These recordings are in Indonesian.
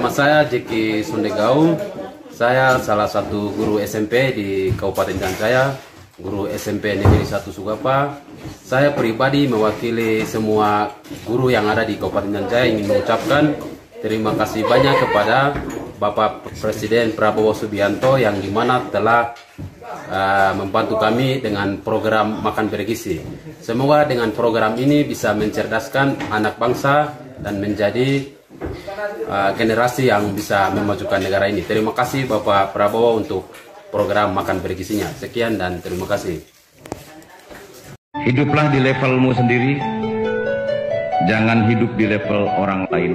Nama saya Jeki Sundegau. Saya salah satu guru SMP di Kabupaten Jancaya, guru SMP Negeri 1 Sugapa. Saya pribadi mewakili semua guru yang ada di Kabupaten Jancaya ingin mengucapkan terima kasih banyak kepada Bapak Presiden Prabowo Subianto yang dimana telah membantu kami dengan program makan bergizi. Semoga dengan program ini bisa mencerdaskan anak bangsa dan menjadi generasi yang bisa memajukan negara ini. Terima kasih Bapak Prabowo untuk program makan bergizinya. Sekian dan terima kasih. Hiduplah di levelmu sendiri, jangan hidup di level orang lain.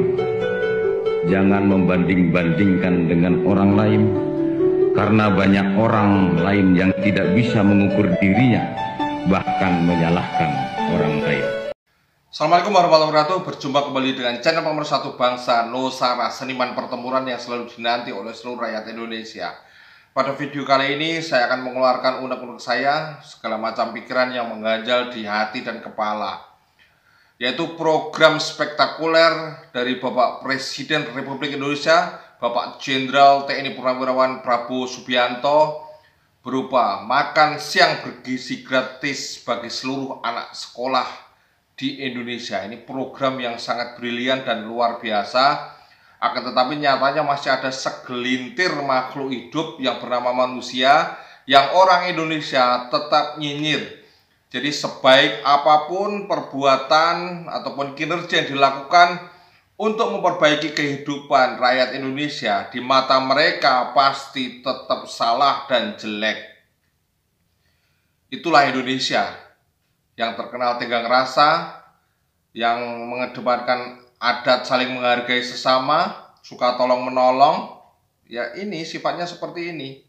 Jangan membanding-bandingkan dengan orang lain, karena banyak orang lain yang tidak bisa mengukur dirinya, bahkan menyalahkan orang lain. Assalamualaikum warahmatullahi wabarakatuh. Berjumpa kembali dengan channel Pemersatu Bangsa Nusara, seniman pertempuran yang selalu dinanti oleh seluruh rakyat Indonesia. Pada video kali ini saya akan mengeluarkan unek-unek saya, segala macam pikiran yang mengganjal di hati dan kepala, yaitu program spektakuler dari Bapak Presiden Republik Indonesia, Bapak Jenderal TNI Purnawirawan Prabowo Subianto, berupa makan siang bergizi gratis bagi seluruh anak sekolah di Indonesia. Ini program yang sangat brilian dan luar biasa. Akan tetapi nyatanya masih ada segelintir makhluk hidup yang bernama manusia yang orang Indonesia tetap nyinyir. Jadi sebaik apapun perbuatan ataupun kinerja yang dilakukan untuk memperbaiki kehidupan rakyat Indonesia, di mata mereka pasti tetap salah dan jelek. Itulah Indonesia yang terkenal tenggang rasa, yang mengedepankan adat saling menghargai sesama, suka tolong menolong. Ya, ini sifatnya seperti ini.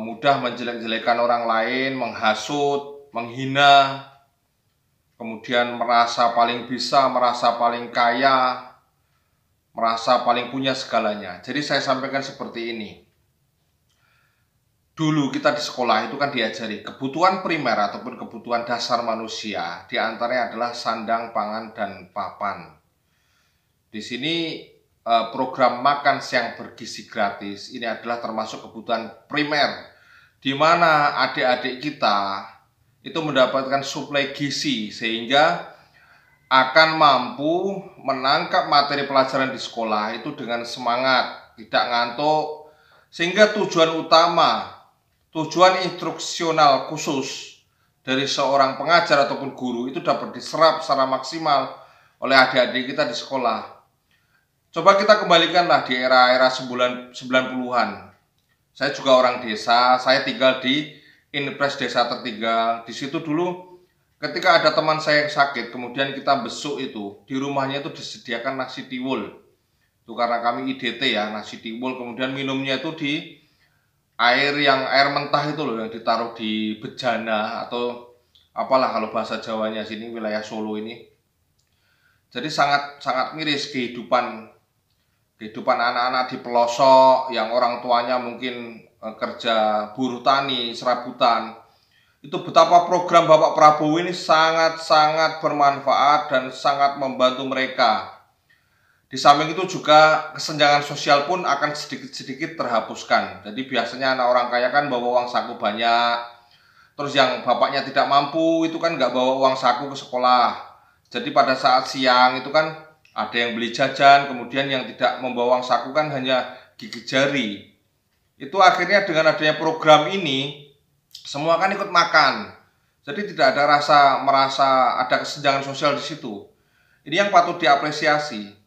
Mudah menjelek-jelekan orang lain, menghasut, menghina, kemudian merasa paling bisa, merasa paling kaya, merasa paling punya segalanya. Jadi saya sampaikan seperti ini. Dulu kita di sekolah itu kan diajari kebutuhan primer ataupun kebutuhan dasar manusia, diantaranya adalah sandang, pangan, dan papan. Di sini program makan siang bergizi gratis ini adalah termasuk kebutuhan primer, di mana adik-adik kita itu mendapatkan suplai gizi sehingga akan mampu menangkap materi pelajaran di sekolah itu dengan semangat, tidak ngantuk, sehingga tujuan instruksional khusus dari seorang pengajar ataupun guru itu dapat diserap secara maksimal oleh adik-adik kita di sekolah. Coba kita kembalikanlah di era-era 90-an. Saya juga orang desa, saya tinggal di Inpres Desa Tertinggal. Di situ dulu ketika ada teman saya yang sakit, kemudian kita besuk itu, di rumahnya itu disediakan nasi tiwul. Itu karena kami IDT ya, nasi tiwul, kemudian minumnya itu di air mentah itu loh, yang ditaruh di bejana atau apalah kalau bahasa Jawanya sini, wilayah Solo ini. Jadi sangat miris kehidupan anak-anak di pelosok yang orang tuanya mungkin kerja buruh tani, serabutan. Itu betapa program Bapak Prabowo ini sangat bermanfaat dan sangat membantu mereka. Di samping itu juga kesenjangan sosial pun akan sedikit-sedikit terhapuskan. Jadi biasanya anak orang kaya kan bawa uang saku banyak, terus yang bapaknya tidak mampu itu kan nggak bawa uang saku ke sekolah. Jadi pada saat siang itu kan ada yang beli jajan, kemudian yang tidak membawa uang saku kan hanya gigi jari. Itu akhirnya dengan adanya program ini, semua kan ikut makan. Jadi tidak ada merasa ada kesenjangan sosial di situ. Ini yang patut diapresiasi.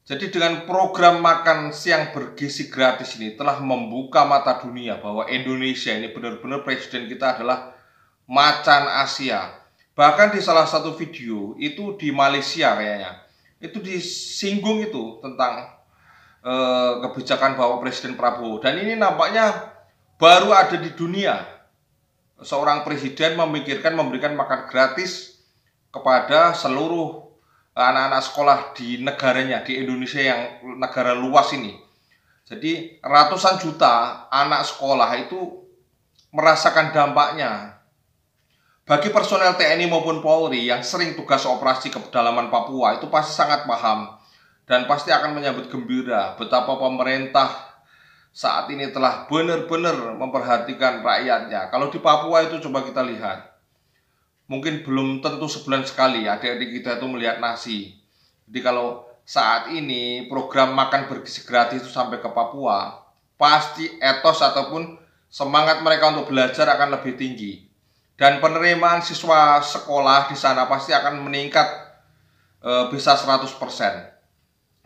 Jadi dengan program makan siang bergizi gratis ini telah membuka mata dunia bahwa Indonesia ini benar-benar presiden kita adalah macan Asia. Bahkan di salah satu video itu di Malaysia kayaknya, itu disinggung itu tentang kebijakan Bapak Presiden Prabowo. Dan ini nampaknya baru ada di dunia. Seorang presiden memikirkan memberikan makan gratis kepada seluruh anak-anak sekolah di negaranya, di Indonesia yang negara luas ini. Jadi ratusan juta anak sekolah itu merasakan dampaknya. Bagi personel TNI maupun Polri yang sering tugas operasi ke pedalaman Papua itu pasti sangat paham dan pasti akan menyambut gembira betapa pemerintah saat ini telah benar-benar memperhatikan rakyatnya. Kalau di Papua itu coba kita lihat, mungkin belum tentu sebulan sekali adik-adik kita itu melihat nasi. Jadi kalau saat ini program makan bergizi gratis itu sampai ke Papua, pasti etos ataupun semangat mereka untuk belajar akan lebih tinggi. Dan penerimaan siswa sekolah di sana pasti akan meningkat bisa 100%.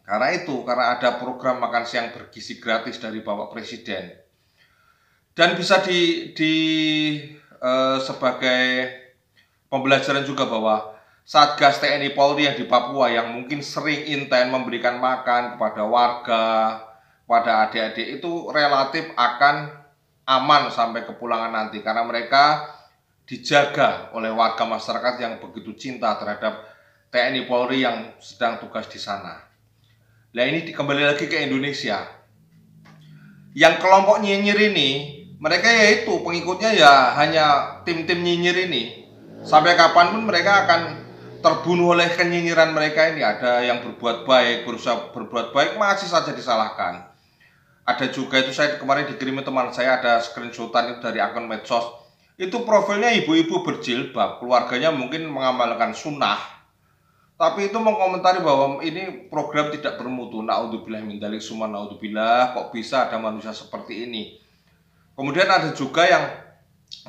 Karena ada program makan siang bergizi gratis dari Bapak Presiden. Dan bisa sebagai pembelajaran juga bahwa Satgas TNI Polri yang di Papua yang mungkin sering intent memberikan makan kepada warga, pada adik-adik itu relatif akan aman sampai kepulangan nanti. Karena mereka dijaga oleh warga masyarakat yang begitu cinta terhadap TNI Polri yang sedang tugas di sana. Nah ini kembali lagi ke Indonesia. Yang kelompok nyinyir ini, mereka yaitu pengikutnya ya hanya tim-tim nyinyir ini. Sampai kapanpun mereka akan terbunuh oleh kenyinyiran mereka ini. Ada yang berbuat baik, berusaha berbuat baik, masih saja disalahkan. Ada juga itu saya kemarin dikirimin teman saya, ada screenshotan itu dari akun medsos. Itu profilnya ibu-ibu berjilbab, keluarganya mungkin mengamalkan sunnah. Tapi itu mengomentari bahwa ini program tidak bermutu. Naudzubillah min dzalik, summa naudzubillah, kok bisa ada manusia seperti ini. Kemudian ada juga yang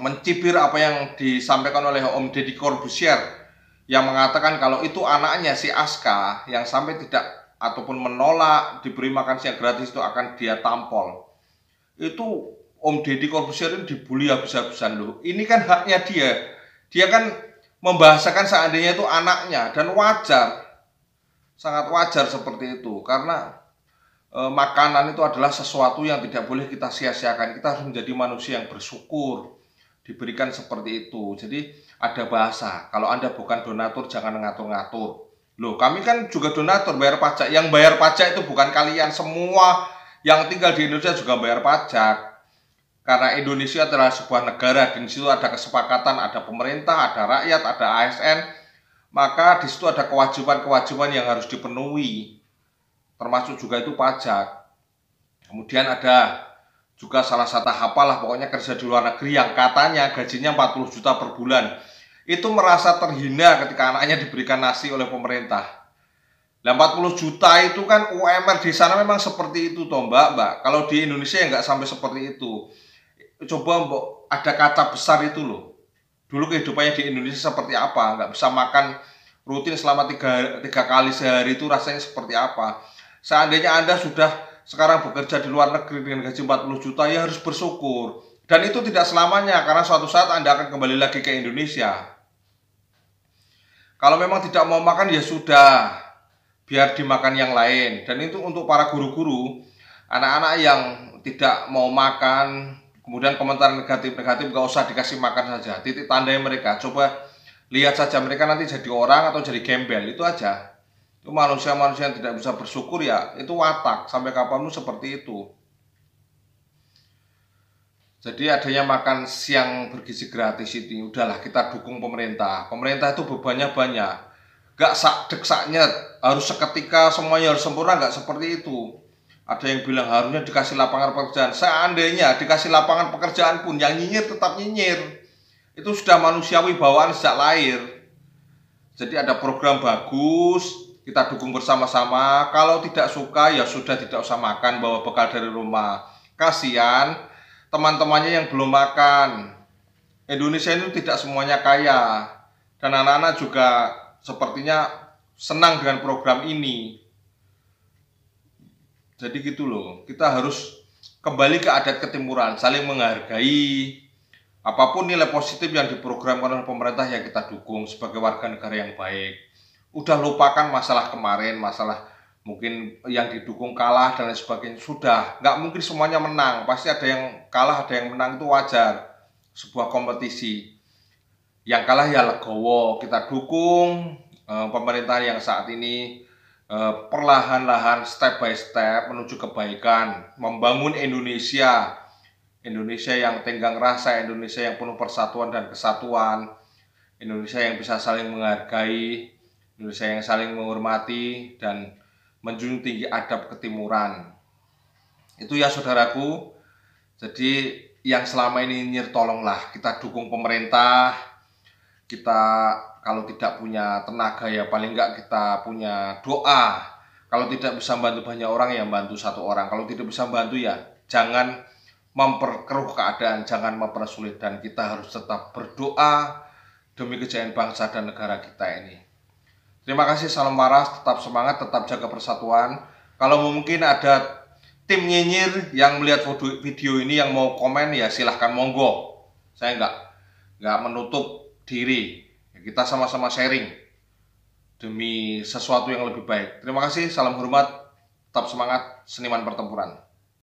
mencibir apa yang disampaikan oleh Om Deddy Corbuzier yang mengatakan kalau itu anaknya si Aska yang sampai tidak ataupun menolak diberi makan siang gratis itu akan dia tampol. Itu Om Deddy Corbuzier itu dibully habis-habisan loh. Ini kan haknya dia. Dia kan membahasakan seandainya itu anaknya, dan wajar, sangat wajar seperti itu, karena makanan itu adalah sesuatu yang tidak boleh kita sia-siakan. Kita harus menjadi manusia yang bersyukur diberikan seperti itu. Jadi ada bahasa, kalau Anda bukan donatur jangan ngatur-ngatur. Loh, kami kan juga donatur, bayar pajak. Yang bayar pajak itu bukan kalian, semua yang tinggal di Indonesia juga bayar pajak. Karena Indonesia adalah sebuah negara, dan di situ ada kesepakatan, ada pemerintah, ada rakyat, ada ASN, maka di situ ada kewajiban-kewajiban yang harus dipenuhi, termasuk juga itu pajak. Kemudian ada juga salah satu apalah, pokoknya kerja di luar negeri yang katanya gajinya 40 juta per bulan, itu merasa terhina ketika anaknya diberikan nasi oleh pemerintah. Nah 40 juta itu kan UMR di sana memang seperti itu toh mbak. Kalau di Indonesia ya nggak sampai seperti itu. Coba mbok ada kaca besar itu loh. Dulu kehidupannya di Indonesia seperti apa? Nggak bisa makan rutin selama tiga kali sehari itu rasanya seperti apa? Seandainya Anda sudah sekarang bekerja di luar negeri dengan gaji 40 juta ya harus bersyukur. Dan itu tidak selamanya, karena suatu saat Anda akan kembali lagi ke Indonesia. Kalau memang tidak mau makan ya sudah, biar dimakan yang lain. Dan itu untuk para guru-guru, anak-anak yang tidak mau makan, kemudian komentar negatif-negatif gak usah dikasih makan saja. Titik tandai mereka, coba lihat saja mereka nanti jadi orang atau jadi gembel, itu aja. Itu manusia-manusia yang tidak bisa bersyukur ya, itu watak, sampai kapanpun seperti itu. Jadi adanya makan siang bergizi gratis ini, udahlah kita dukung pemerintah. Pemerintah itu bebannya banyak, gak sak-dek-saknya harus seketika semuanya harus sempurna, gak seperti itu. Ada yang bilang harusnya dikasih lapangan pekerjaan. Seandainya dikasih lapangan pekerjaan pun yang nyinyir tetap nyinyir. Itu sudah manusiawi bawaan sejak lahir. Jadi ada program bagus, kita dukung bersama-sama. Kalau tidak suka ya sudah tidak usah makan, bawa bekal dari rumah. Kasihan teman-temannya yang belum makan. Indonesia itu tidak semuanya kaya. Dan anak-anak juga sepertinya senang dengan program ini. Jadi gitu loh, kita harus kembali ke adat ketimuran, saling menghargai. Apapun nilai positif yang diprogramkan oleh pemerintah ya kita dukung sebagai warga negara yang baik. Udah lupakan masalah kemarin, masalah mungkin yang didukung kalah dan lain sebagainya. Sudah, nggak mungkin semuanya menang. Pasti ada yang kalah, ada yang menang, itu wajar. Sebuah kompetisi. Yang kalah ya legowo, kita dukung pemerintah yang saat ini perlahan-lahan step by step menuju kebaikan, membangun Indonesia yang tenggang rasa, Indonesia yang penuh persatuan dan kesatuan, Indonesia yang bisa saling menghargai, Indonesia yang saling menghormati, dan menjunjung tinggi adab ketimuran. Itu ya saudaraku. Jadi yang selama ini nyinyir, tolonglah kita dukung pemerintah. Kita kalau tidak punya tenaga ya paling enggak kita punya doa. Kalau tidak bisa membantu banyak orang ya bantu satu orang. Kalau tidak bisa membantu ya jangan memperkeruh keadaan, jangan mempersulit, dan kita harus tetap berdoa demi kejayaan bangsa dan negara kita ini. Terima kasih, salam waras, tetap semangat, tetap jaga persatuan. Kalau mungkin ada tim nyinyir yang melihat video ini yang mau komen ya silahkan, monggo. Saya nggak menutup diri. Kita sama-sama sharing demi sesuatu yang lebih baik. Terima kasih, salam hormat, tetap semangat, seniman pertempuran.